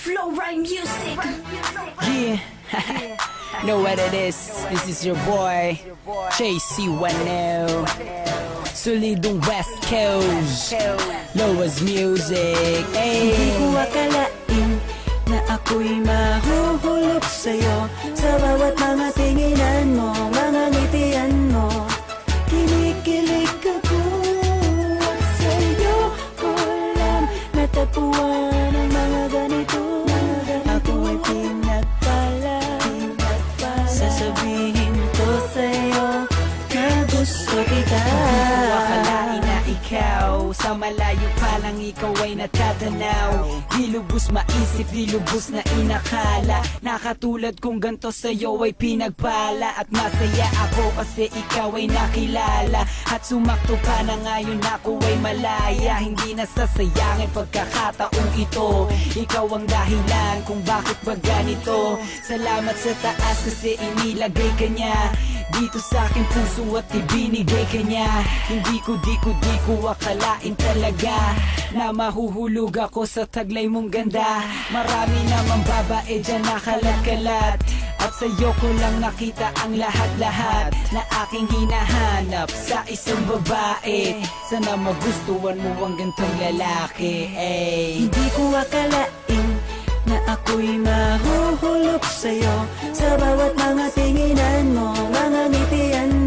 Flow Rhyme Music. Yeah, know what it is. This is your boy, JC10. Solidong West Coast, Lowest Music. Hindi ko akalain na ako'y mahuhulog sa'yo. Sa bawat mga tinginan mo, mga ngitian mo, kinikilig ako sa'yo. Ko lang natagpuan ang mga ganito. Ako ay pinagpala, sasabihin ko sa'yo na gusto kita. Akalain na ikaw, sa malayo pa lang ikaw ay natatanaw. Di lubos maisip, di lubos na inakala na katulad kong ganto sa'yo ay pinagpala. At masaya ako kasi ikaw ay nakilala. At sumakto pa na ngayon ako ay malaya. Hindi nasasayangin pagkakataong ito. Ikaw ang dahilan kung bakit ba ganito. Salamat sa taas kasi inilagay ka niya dito sa aking puso at ibinigay ka niya. Hindi ko akalain talaga na mahuhulog ako sa taglay mong ganda. Marami namang babae dyan nakalat-kalat, at sa'yo ko lang nakita ang lahat-lahat na aking hinahanap sa isang babae. Sana magustuhan mo ang gantong lalaki. Hindi ko akalain na ako'y mahuhulog sa'yo. Sa bawat mga tinginan mo, mga ngitian